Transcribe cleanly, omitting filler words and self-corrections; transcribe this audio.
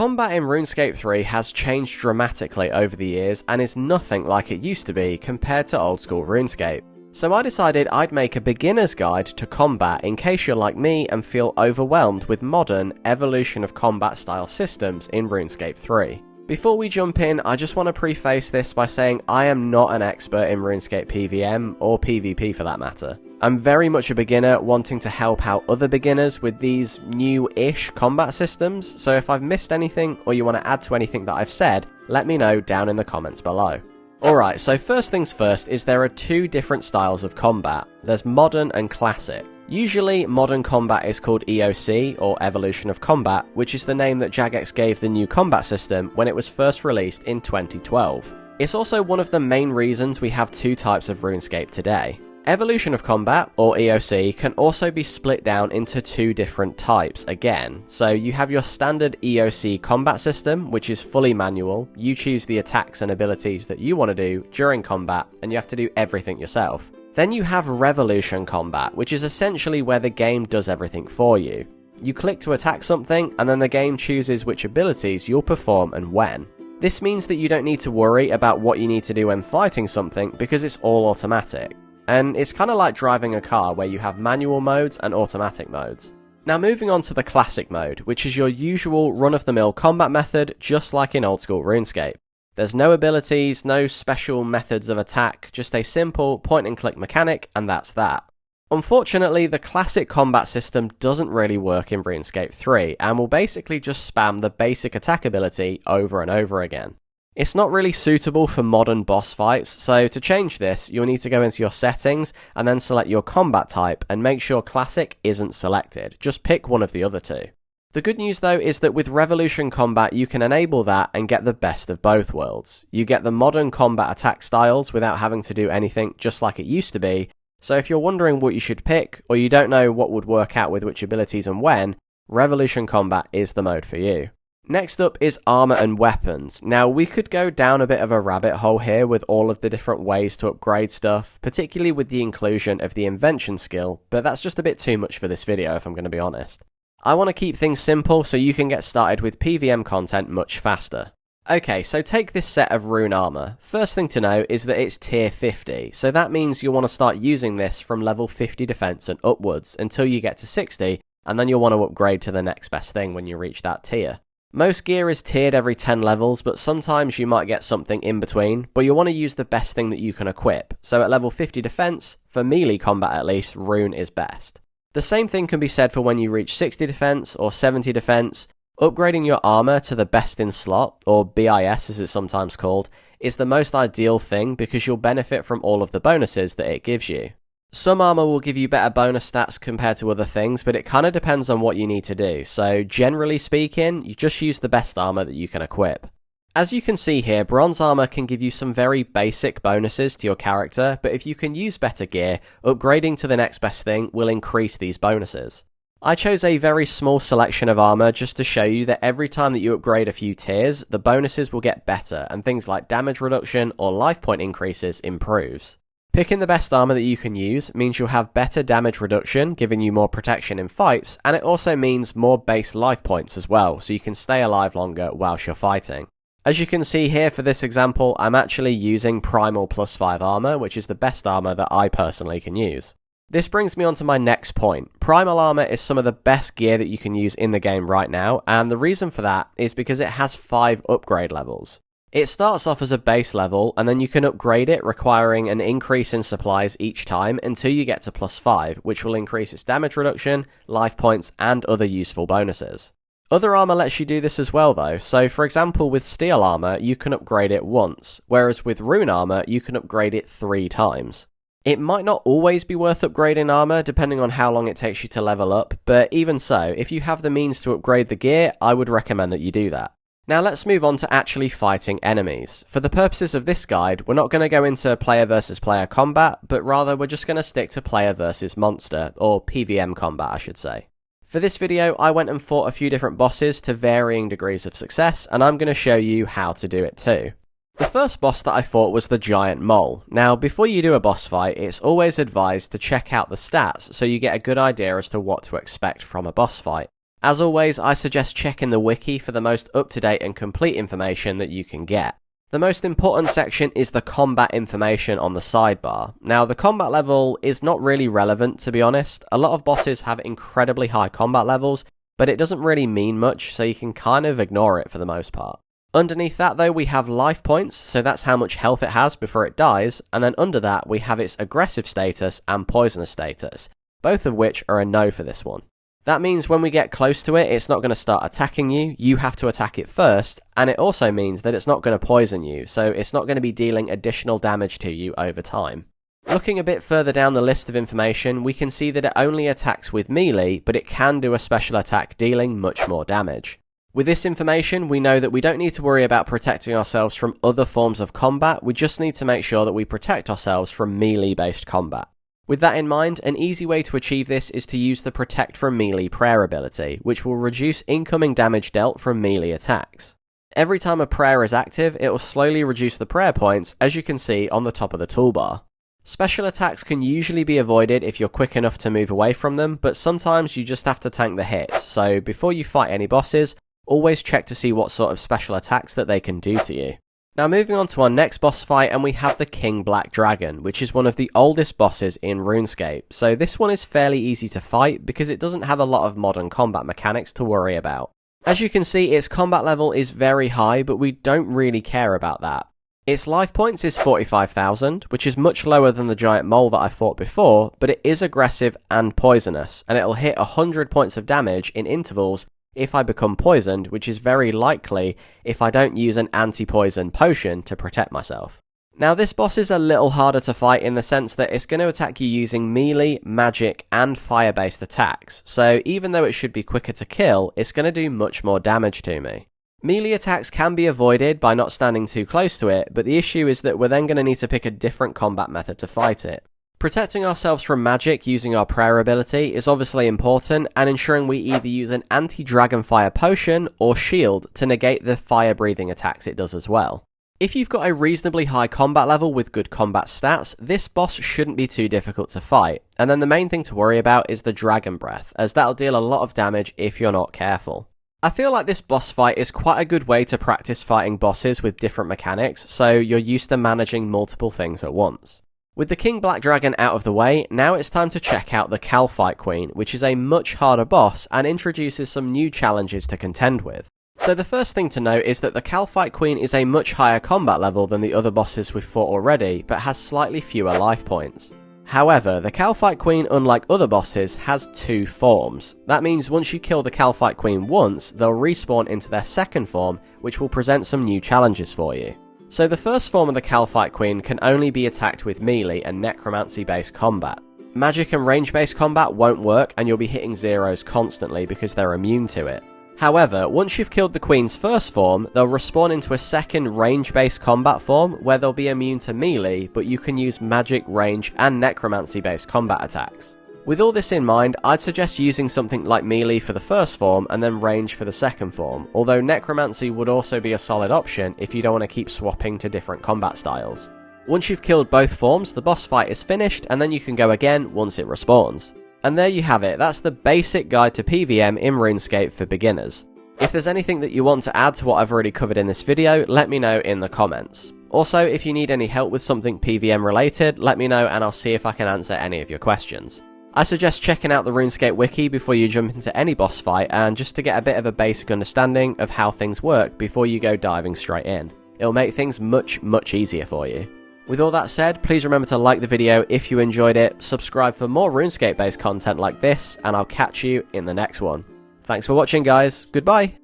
Combat in RuneScape 3 has changed dramatically over the years and is nothing like it used to be compared to old school RuneScape. So I decided I'd make a beginner's guide to combat in case you're like me and feel overwhelmed with modern evolution of combat style systems in RuneScape 3. Before we jump in, I just want to preface this by saying I am not an expert in RuneScape PvM, or PvP for that matter. I'm very much a beginner wanting to help out other beginners with these new-ish combat systems, so if I've missed anything or you want to add to anything that I've said, let me know down in the comments below. Alright, so first things first is there are two different styles of combat. There's modern and classic. Usually, modern combat is called EOC, or Evolution of Combat, which is the name that Jagex gave the new combat system when it was first released in 2012. It's also one of the main reasons we have two types of RuneScape today. Evolution of Combat, or EOC, can also be split down into two different types again. So you have your standard EOC combat system, which is fully manual. You choose the attacks and abilities that you want to do during combat, and you have to do everything yourself. Then you have Revolution Combat, which is essentially where the game does everything for you. You click to attack something, and then the game chooses which abilities you'll perform and when. This means that you don't need to worry about what you need to do when fighting something because it's all automatic. And it's kind of like driving a car where you have manual modes and automatic modes. Now moving on to the classic mode, which is your usual run-of-the-mill combat method just like in old school RuneScape. There's no abilities, no special methods of attack, just a simple point and click mechanic, and that's that. Unfortunately, the classic combat system doesn't really work in RuneScape 3, and will basically just spam the basic attack ability over and over again. It's not really suitable for modern boss fights, so to change this, you'll need to go into your settings, and then select your combat type, and make sure classic isn't selected, just pick one of the other two. The good news though is that with Revolution Combat you can enable that and get the best of both worlds. You get the modern combat attack styles without having to do anything just like it used to be, so if you're wondering what you should pick, or you don't know what would work out with which abilities and when, Revolution Combat is the mode for you. Next up is armor and weapons. Now we could go down a bit of a rabbit hole here with all of the different ways to upgrade stuff, particularly with the inclusion of the invention skill, but that's just a bit too much for this video if I'm going to be honest. I want to keep things simple so you can get started with PvM content much faster. Okay, so take this set of rune armor. First thing to know is that it's tier 50, so that means you'll want to start using this from level 50 defense and upwards until you get to 60, and then you'll want to upgrade to the next best thing when you reach that tier. Most gear is tiered every 10 levels, but sometimes you might get something in between, but you'll want to use the best thing that you can equip, so at level 50 defense, for melee combat at least, rune is best. The same thing can be said for when you reach 60 defense or 70 defense. Upgrading your armor to the best in slot, or BIS as it's sometimes called, is the most ideal thing because you'll benefit from all of the bonuses that it gives you. Some armor will give you better bonus stats compared to other things, but it kind of depends on what you need to do, so generally speaking, you just use the best armor that you can equip. As you can see here, bronze armor can give you some very basic bonuses to your character, but if you can use better gear, upgrading to the next best thing will increase these bonuses. I chose a very small selection of armor just to show you that every time that you upgrade a few tiers, the bonuses will get better, and things like damage reduction or life point increases improves. Picking the best armor that you can use means you'll have better damage reduction, giving you more protection in fights, and it also means more base life points as well, so you can stay alive longer whilst you're fighting. As you can see here for this example, I'm actually using Primal +5 armor, which is the best armor that I personally can use. This brings me on to my next point. Primal armor is some of the best gear that you can use in the game right now, and the reason for that is because it has 5 upgrade levels. It starts off as a base level, and then you can upgrade it requiring an increase in supplies each time until you get to +5, which will increase its damage reduction, life points, and other useful bonuses. Other armor lets you do this as well though, so for example with steel armor you can upgrade it once, whereas with rune armor you can upgrade it 3 times. It might not always be worth upgrading armor depending on how long it takes you to level up, but even so, if you have the means to upgrade the gear, I would recommend that you do that. Now let's move on to actually fighting enemies. For the purposes of this guide, we're not going to go into player versus player combat, but rather we're just going to stick to player versus monster, or PvM combat I should say. For this video, I went and fought a few different bosses to varying degrees of success, and I'm going to show you how to do it too. The first boss that I fought was the Giant Mole. Now, before you do a boss fight, it's always advised to check out the stats so you get a good idea as to what to expect from a boss fight. As always, I suggest checking the wiki for the most up-to-date and complete information that you can get. The most important section is the combat information on the sidebar. Now, the combat level is not really relevant, to be honest. A lot of bosses have incredibly high combat levels, but it doesn't really mean much, so you can kind of ignore it for the most part. Underneath that, though, we have life points, so that's how much health it has before it dies, and then under that, we have its aggressive status and poisonous status, both of which are a no for this one. That means when we get close to it, it's not going to start attacking you, you have to attack it first, and it also means that it's not going to poison you, so it's not going to be dealing additional damage to you over time. Looking a bit further down the list of information, we can see that it only attacks with melee, but it can do a special attack dealing much more damage. With this information, we know that we don't need to worry about protecting ourselves from other forms of combat, we just need to make sure that we protect ourselves from melee-based combat. With that in mind, an easy way to achieve this is to use the Protect from Melee prayer ability, which will reduce incoming damage dealt from melee attacks. Every time a prayer is active, it will slowly reduce the prayer points, as you can see on the top of the toolbar. Special attacks can usually be avoided if you're quick enough to move away from them, but sometimes you just have to tank the hits, so before you fight any bosses, always check to see what sort of special attacks that they can do to you. Now moving on to our next boss fight, and we have the King Black Dragon, which is one of the oldest bosses in RuneScape, so this one is fairly easy to fight because it doesn't have a lot of modern combat mechanics to worry about. As you can see, its combat level is very high, but we don't really care about that. Its life points is 45,000, which is much lower than the giant mole that I fought before, but it is aggressive and poisonous, and it'll hit 100 points of damage in intervals if I become poisoned, which is very likely if I don't use an anti-poison potion to protect myself. Now this boss is a little harder to fight in the sense that it's going to attack you using melee, magic and fire-based attacks, so even though it should be quicker to kill, it's going to do much more damage to me. Melee attacks can be avoided by not standing too close to it, but the issue is that we're then going to need to pick a different combat method to fight it. Protecting ourselves from magic using our prayer ability is obviously important, and ensuring we either use an anti-dragonfire potion or shield to negate the fire-breathing attacks it does as well. If you've got a reasonably high combat level with good combat stats, this boss shouldn't be too difficult to fight, and then the main thing to worry about is the Dragon Breath, as that'll deal a lot of damage if you're not careful. I feel like this boss fight is quite a good way to practice fighting bosses with different mechanics, so you're used to managing multiple things at once. With the King Black Dragon out of the way, now it's time to check out the Calphite Queen, which is a much harder boss and introduces some new challenges to contend with. So the first thing to note is that the Calphite Queen is a much higher combat level than the other bosses we've fought already, but has slightly fewer life points. However, the Calphite Queen, unlike other bosses, has two forms. That means once you kill the Calphite Queen once, they'll respawn into their second form, which will present some new challenges for you. So the first form of the Calphite Queen can only be attacked with melee and necromancy based combat. Magic and range based combat won't work, and you'll be hitting zeros constantly because they're immune to it. However, once you've killed the Queen's first form, they'll respawn into a second range based combat form where they'll be immune to melee, but you can use magic, range and necromancy based combat attacks. With all this in mind, I'd suggest using something like melee for the first form and then range for the second form, although necromancy would also be a solid option if you don't want to keep swapping to different combat styles. Once you've killed both forms, the boss fight is finished and then you can go again once it respawns. And there you have it, that's the basic guide to PvM in RuneScape for beginners. If there's anything that you want to add to what I've already covered in this video, let me know in the comments. Also, if you need any help with something PvM related, let me know and I'll see if I can answer any of your questions. I suggest checking out the RuneScape wiki before you jump into any boss fight, and just to get a bit of a basic understanding of how things work before you go diving straight in. It'll make things much easier for you. With all that said, please remember to like the video if you enjoyed it, subscribe for more RuneScape based content like this, and I'll catch you in the next one. Thanks for watching guys, goodbye!